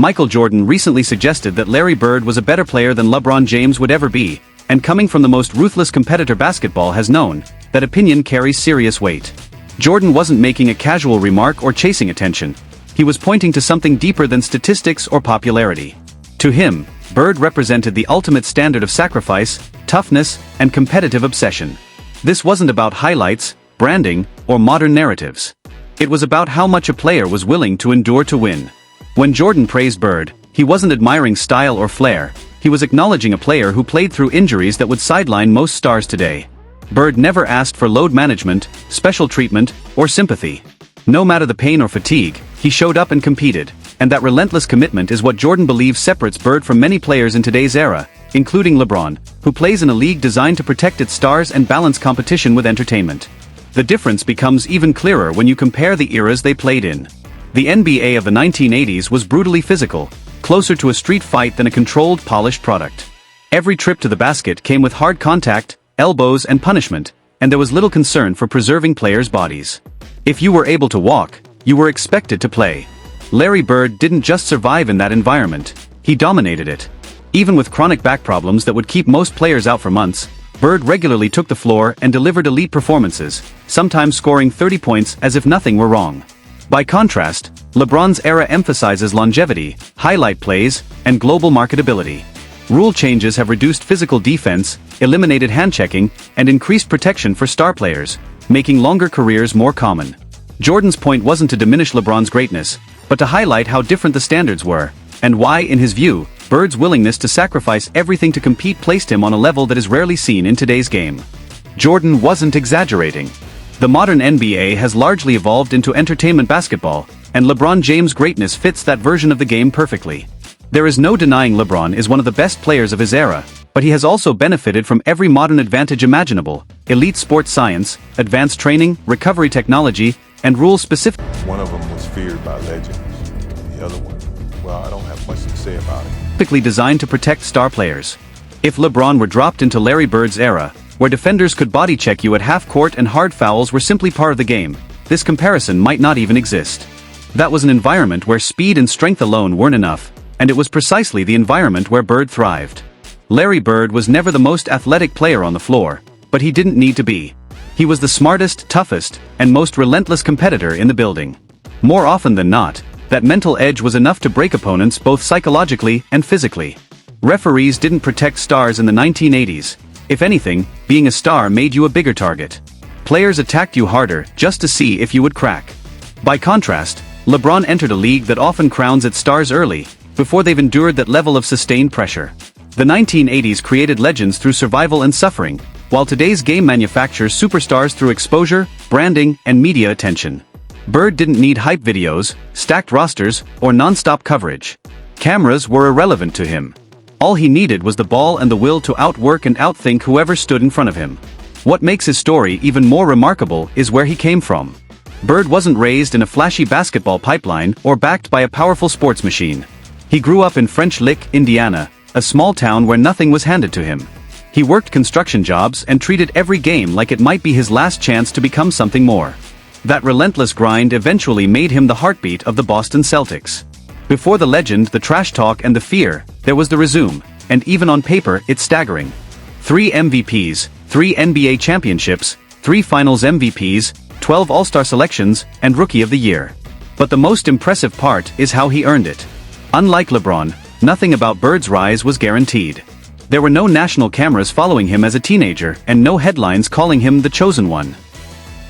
Michael Jordan recently suggested that Larry Bird was a better player than LeBron James would ever be, and coming from the most ruthless competitor basketball has known, that opinion carries serious weight. Jordan wasn't making a casual remark or chasing attention. He was pointing to something deeper than statistics or popularity. To him, Bird represented the ultimate standard of sacrifice, toughness, and competitive obsession. This wasn't about highlights, branding, or modern narratives. It was about how much a player was willing to endure to win. When Jordan praised Bird, he wasn't admiring style or flair, he was acknowledging a player who played through injuries that would sideline most stars today. Bird never asked for load management, special treatment, or sympathy. No matter the pain or fatigue, he showed up and competed, and that relentless commitment is what Jordan believes separates Bird from many players in today's era, including LeBron, who plays in a league designed to protect its stars and balance competition with entertainment. The difference becomes even clearer when you compare the eras they played in. The NBA of the 1980s was brutally physical, closer to a street fight than a controlled, polished product. Every trip to the basket came with hard contact, elbows and punishment, and there was little concern for preserving players' bodies. If you were able to walk, you were expected to play. Larry Bird didn't just survive in that environment, he dominated it. Even with chronic back problems that would keep most players out for months, Bird regularly took the floor and delivered elite performances, sometimes scoring 30 points as if nothing were wrong. By contrast, LeBron's era emphasizes longevity, highlight plays, and global marketability. Rule changes have reduced physical defense, eliminated hand-checking, and increased protection for star players, making longer careers more common. Jordan's point wasn't to diminish LeBron's greatness, but to highlight how different the standards were, and why, in his view, Bird's willingness to sacrifice everything to compete placed him on a level that is rarely seen in today's game. Jordan wasn't exaggerating. The modern NBA has largely evolved into entertainment basketball, and LeBron James' greatness fits that version of the game perfectly. There is no denying LeBron is one of the best players of his era, but he has also benefited from every modern advantage imaginable: elite sports science, advanced training, recovery technology, and rules-specific. One of them was feared by legends. The other one, well, I don't have much to say about it. Specifically designed to protect star players. If LeBron were dropped into Larry Bird's era, where defenders could body check you at half court and hard fouls were simply part of the game, this comparison might not even exist. That was an environment where speed and strength alone weren't enough, and it was precisely the environment where Bird thrived. Larry Bird was never the most athletic player on the floor, but he didn't need to be. He was the smartest, toughest, and most relentless competitor in the building. More often than not, that mental edge was enough to break opponents both psychologically and physically. Referees didn't protect stars in the 1980s. If anything, being a star made you a bigger target. Players attacked you harder just to see if you would crack. By contrast, LeBron entered a league that often crowns its stars early, before they've endured that level of sustained pressure. The 1980s created legends through survival and suffering, while today's game manufactures superstars through exposure, branding, and media attention. Bird didn't need hype videos, stacked rosters, or non-stop coverage. Cameras were irrelevant to him. All he needed was the ball and the will to outwork and outthink whoever stood in front of him. What makes his story even more remarkable is where he came from. Bird wasn't raised in a flashy basketball pipeline or backed by a powerful sports machine. He grew up in French Lick, Indiana, a small town where nothing was handed to him. He worked construction jobs and treated every game like it might be his last chance to become something more. That relentless grind eventually made him the heartbeat of the Boston Celtics. Before the legend, the trash talk, and the fear, there was the resume, and even on paper, it's staggering. 3 MVPs, 3 NBA championships, 3 Finals MVPs, 12 All-Star selections, and Rookie of the Year. But the most impressive part is how he earned it. Unlike LeBron, nothing about Bird's rise was guaranteed. There were no national cameras following him as a teenager, and no headlines calling him the chosen one.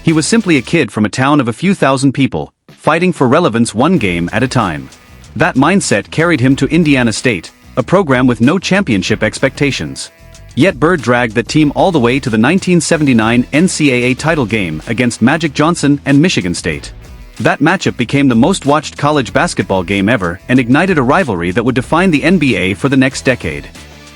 He was simply a kid from a town of a few thousand people, fighting for relevance one game at a time. That mindset carried him to Indiana State, a program with no championship expectations. Yet Bird dragged that team all the way to the 1979 NCAA title game against Magic Johnson and Michigan State. That matchup became the most-watched college basketball game ever and ignited a rivalry that would define the NBA for the next decade.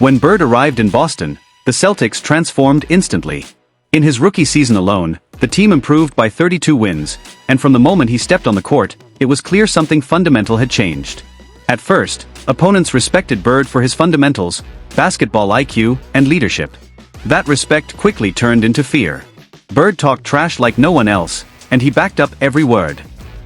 When Bird arrived in Boston, the Celtics transformed instantly. In his rookie season alone, the team improved by 32 wins, and from the moment he stepped on the court, it was clear something fundamental had changed. At first, opponents respected Bird for his fundamentals, basketball IQ, and leadership. That respect quickly turned into fear. Bird talked trash like no one else, and he backed up every word.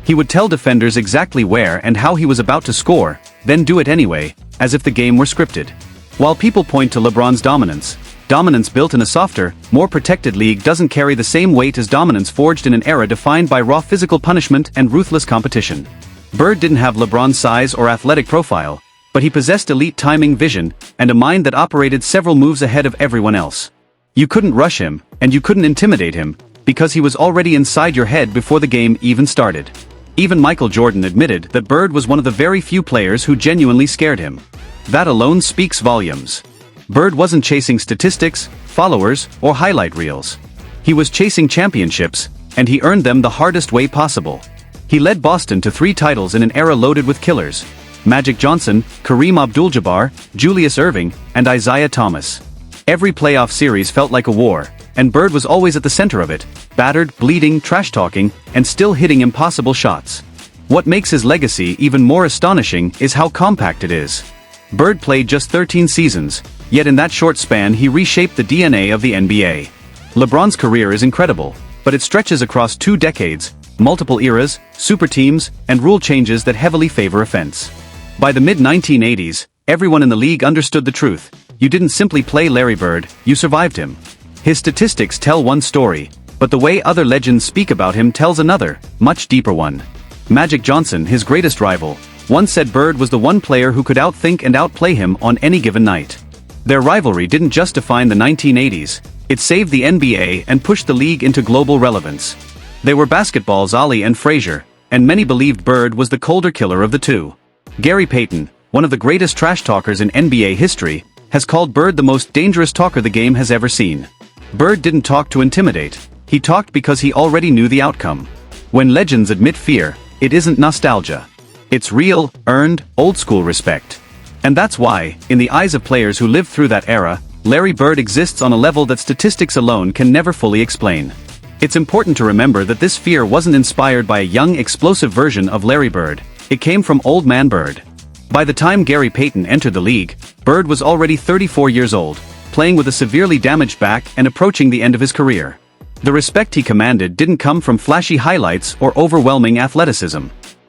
He would tell defenders exactly where and how he was about to score, then do it anyway, as if the game were scripted. While people point to LeBron's dominance built in a softer, more protected league doesn't carry the same weight as dominance forged in an era defined by raw physical punishment and ruthless competition. Bird didn't have LeBron's size or athletic profile, but he possessed elite timing, vision, and a mind that operated several moves ahead of everyone else. You couldn't rush him, and you couldn't intimidate him, because he was already inside your head before the game even started. Even Michael Jordan admitted that Bird was one of the very few players who genuinely scared him. That alone speaks volumes. Bird wasn't chasing statistics, followers, or highlight reels. He was chasing championships, and he earned them the hardest way possible. He led Boston to 3 titles in an era loaded with killers: Magic Johnson, Kareem Abdul-Jabbar, Julius Erving, and Isaiah Thomas. Every playoff series felt like a war, and Bird was always at the center of it, battered, bleeding, trash-talking, and still hitting impossible shots. What makes his legacy even more astonishing is how compact it is. Bird played just 13 seasons, yet in that short span he reshaped the DNA of the NBA. LeBron's career is incredible, but it stretches across 2 decades, multiple eras, super teams, and rule changes that heavily favor offense. By the mid-1980s, everyone in the league understood the truth: you didn't simply play Larry Bird, you survived him. His statistics tell one story, but the way other legends speak about him tells another, much deeper one. Magic Johnson, his greatest rival, once said Bird was the one player who could outthink and outplay him on any given night. Their rivalry didn't just define the 1980s, it saved the NBA and pushed the league into global relevance. They were basketball's Ali and Frazier, and many believed Bird was the colder killer of the two. Gary Payton, one of the greatest trash talkers in NBA history, has called Bird the most dangerous talker the game has ever seen. Bird didn't talk to intimidate, he talked because he already knew the outcome. When legends admit fear, it isn't nostalgia. It's real, earned, old-school respect. And that's why, in the eyes of players who lived through that era, Larry Bird exists on a level that statistics alone can never fully explain. It's important to remember that this fear wasn't inspired by a young, explosive version of Larry Bird, it came from Old Man Bird. By the time Gary Payton entered the league, Bird was already 34 years old, playing with a severely damaged back and approaching the end of his career. The respect he commanded didn't come from flashy highlights or overwhelming athleticism.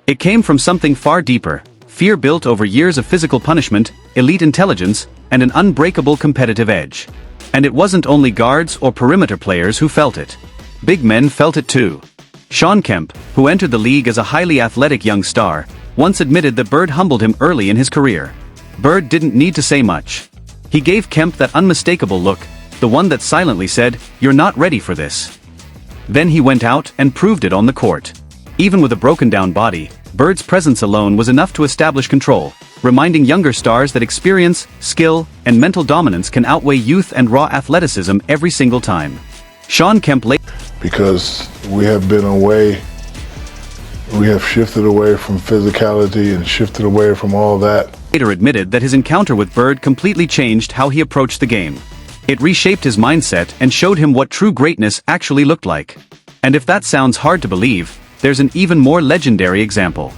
It came from something far deeper: fear built over years of physical punishment, elite intelligence, and an unbreakable competitive edge. And it wasn't only guards or perimeter players who felt it. Big men felt it too. Shawn Kemp, who entered the league as a highly athletic young star, once admitted that Bird humbled him early in his career. Bird didn't need to say much. He gave Kemp that unmistakable look, the one that silently said, "You're not ready for this." Then he went out and proved it on the court. Even with a broken-down body, Bird's presence alone was enough to establish control, reminding younger stars that experience, skill, and mental dominance can outweigh youth and raw athleticism every single time. Shawn Kemp because we have shifted away from physicality and shifted away from all that. Later admitted that his encounter with Bird completely changed how he approached the game. It reshaped his mindset and showed him what true greatness actually looked like. And if that sounds hard to believe, there's an even more legendary example.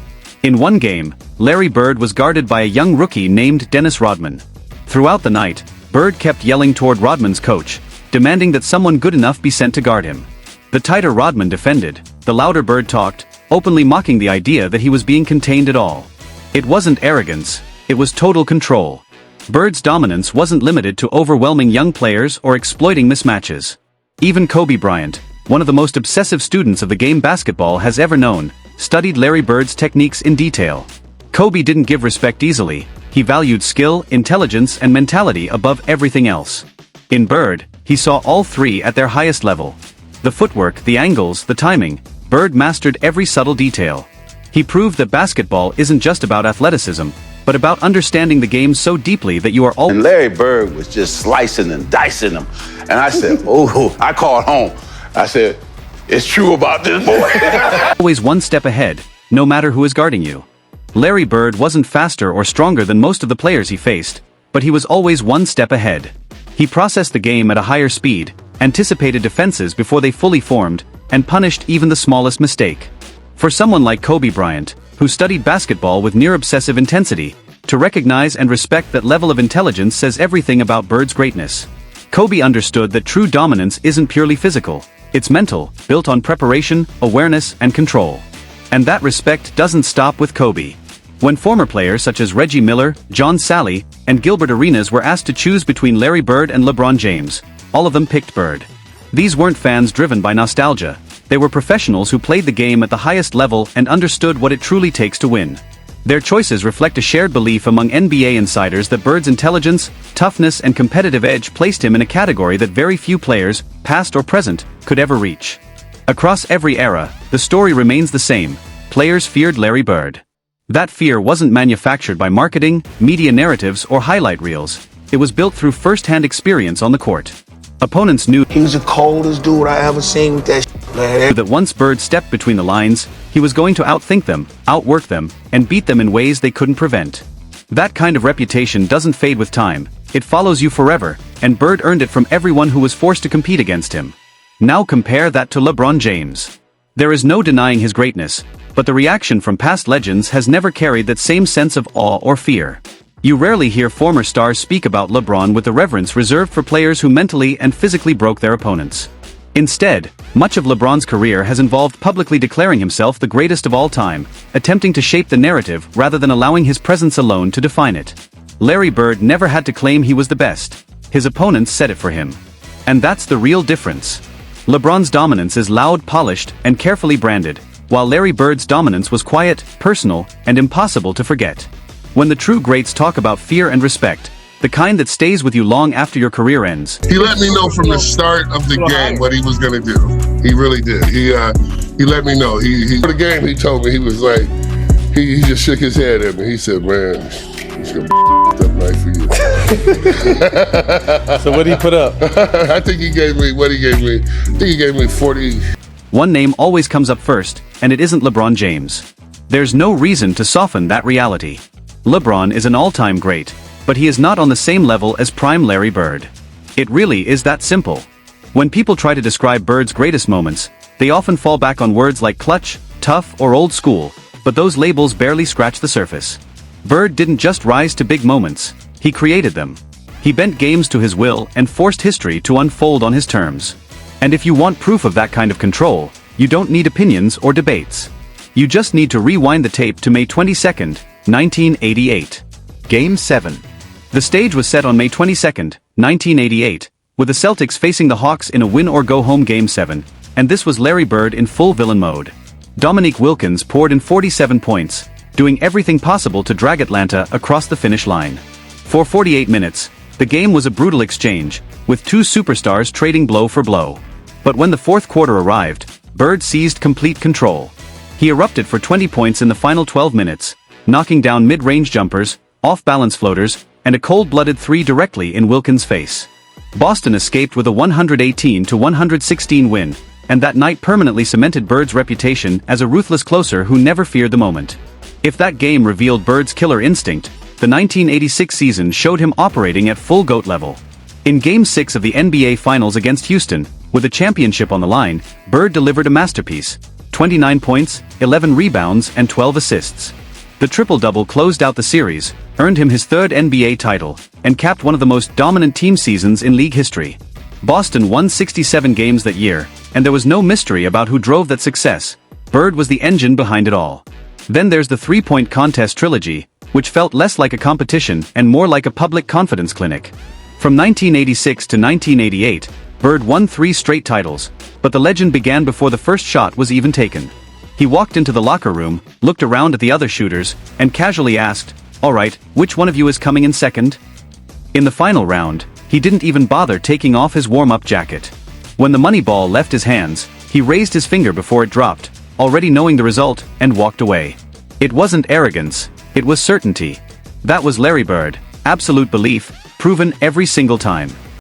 In one game, Larry Bird was guarded by a young rookie named Dennis Rodman. Throughout the night, Bird kept yelling toward Rodman's coach, demanding that someone good enough be sent to guard him. The tighter Rodman defended, the louder Bird talked, openly mocking the idea that he was being contained at all. It wasn't arrogance, it was total control. Bird's dominance wasn't limited to overwhelming young players or exploiting mismatches. Even Kobe Bryant, one of the most obsessive students of the game basketball has ever known, studied Larry Bird's techniques in detail. Kobe didn't give respect easily, he valued skill, intelligence, and mentality above everything else. In Bird, he saw all three at their highest level. The footwork, the angles, the timing, Bird mastered every subtle detail. He proved that basketball isn't just about athleticism, but about understanding the game so deeply that you are all— And Larry Bird was just slicing and dicing them. And I said, oh, I called home. I said, it's true about this boy. always one step ahead, no matter who is guarding you. Larry Bird wasn't faster or stronger than most of the players he faced, but he was always one step ahead. He processed the game at a higher speed, anticipated defenses before they fully formed, and punished even the smallest mistake. For someone like Kobe Bryant, who studied basketball with near-obsessive intensity, to recognize and respect that level of intelligence says everything about Bird's greatness. Kobe understood that true dominance isn't purely physical, it's mental, built on preparation, awareness, and control. And that respect doesn't stop with Kobe. When former players such as Reggie Miller, John Sally, and Gilbert Arenas were asked to choose between Larry Bird and LeBron James, all of them picked Bird. These weren't fans driven by nostalgia. They were professionals who played the game at the highest level and understood what it truly takes to win. Their choices reflect a shared belief among NBA insiders that Bird's intelligence, toughness, and competitive edge placed him in a category that very few players, past or present, could ever reach. Across every era, the story remains the same. Players feared Larry Bird. That fear wasn't manufactured by marketing, media narratives, or highlight reels. It was built through first-hand experience on the court. Opponents knew he was the coldest dude I ever seen with that man. That once Bird stepped between the lines, he was going to outthink them, outwork them, and beat them in ways they couldn't prevent. That kind of reputation doesn't fade with time. It follows you forever, and Bird earned it from everyone who was forced to compete against him. Now compare that to LeBron James. There is no denying his greatness, but the reaction from past legends has never carried that same sense of awe or fear. You rarely hear former stars speak about LeBron with the reverence reserved for players who mentally and physically broke their opponents. Instead, much of LeBron's career has involved publicly declaring himself the greatest of all time, attempting to shape the narrative rather than allowing his presence alone to define it. Larry Bird never had to claim he was the best. His opponents said it for him. And that's the real difference. LeBron's dominance is loud, polished, and carefully branded, while Larry Bird's dominance was quiet, personal, and impossible to forget. When the true greats talk about fear and respect, the kind that stays with you long after your career ends. He let me know from the start of the game what he was going to do. He really did. He let me know. For the game, he told me, he was like, he just shook his head at me. He said, man, it's going to be a tough night for you. So what did he put up? I think he gave me, I think he gave me 40. One name always comes up first, and it isn't LeBron James. There's no reason to soften that reality. LeBron is an all-time great, but he is not on the same level as prime Larry Bird. It really is that simple. When people try to describe Bird's greatest moments, they often fall back on words like clutch, tough, or old school, but those labels barely scratch the surface. Bird didn't just rise to big moments, he created them. He bent games to his will and forced history to unfold on his terms. And if you want proof of that kind of control, you don't need opinions or debates. You just need to rewind the tape to May 22, 1988. Game 7. The stage was set on May 22, 1988, with the Celtics facing the Hawks in a win-or-go-home Game 7, and this was Larry Bird in full villain mode. Dominique Wilkins poured in 47 points, doing everything possible to drag Atlanta across the finish line. For 48 minutes, the game was a brutal exchange, with two superstars trading blow for blow. But when the fourth quarter arrived, Bird seized complete control. He erupted for 20 points in the final 12 minutes, knocking down mid-range jumpers, off-balance floaters, and a cold-blooded three directly in Wilkins' face. Boston escaped with a 118-116 win, and that night permanently cemented Bird's reputation as a ruthless closer who never feared the moment. If that game revealed Bird's killer instinct, the 1986 season showed him operating at full GOAT level. In Game 6 of the NBA Finals against Houston, with a championship on the line, Bird delivered a masterpiece: 29 points, 11 rebounds, and 12 assists. The triple-double closed out the series, earned him his third NBA title, and capped one of the most dominant team seasons in league history. Boston won 67 games that year, and there was no mystery about who drove that success. Bird was the engine behind it all. Then there's the three-point contest trilogy, which felt less like a competition and more like a public confidence clinic. From 1986 to 1988, Bird won 3 straight titles, but the legend began before the first shot was even taken. He walked into the locker room, looked around at the other shooters, and casually asked, "All right, which one of you is coming in second?" In the final round, he didn't even bother taking off his warm-up jacket. When the money ball left his hands, he raised his finger before it dropped, already knowing the result, and walked away. It wasn't arrogance, it was certainty. That was Larry Bird, absolute belief, proven every single time.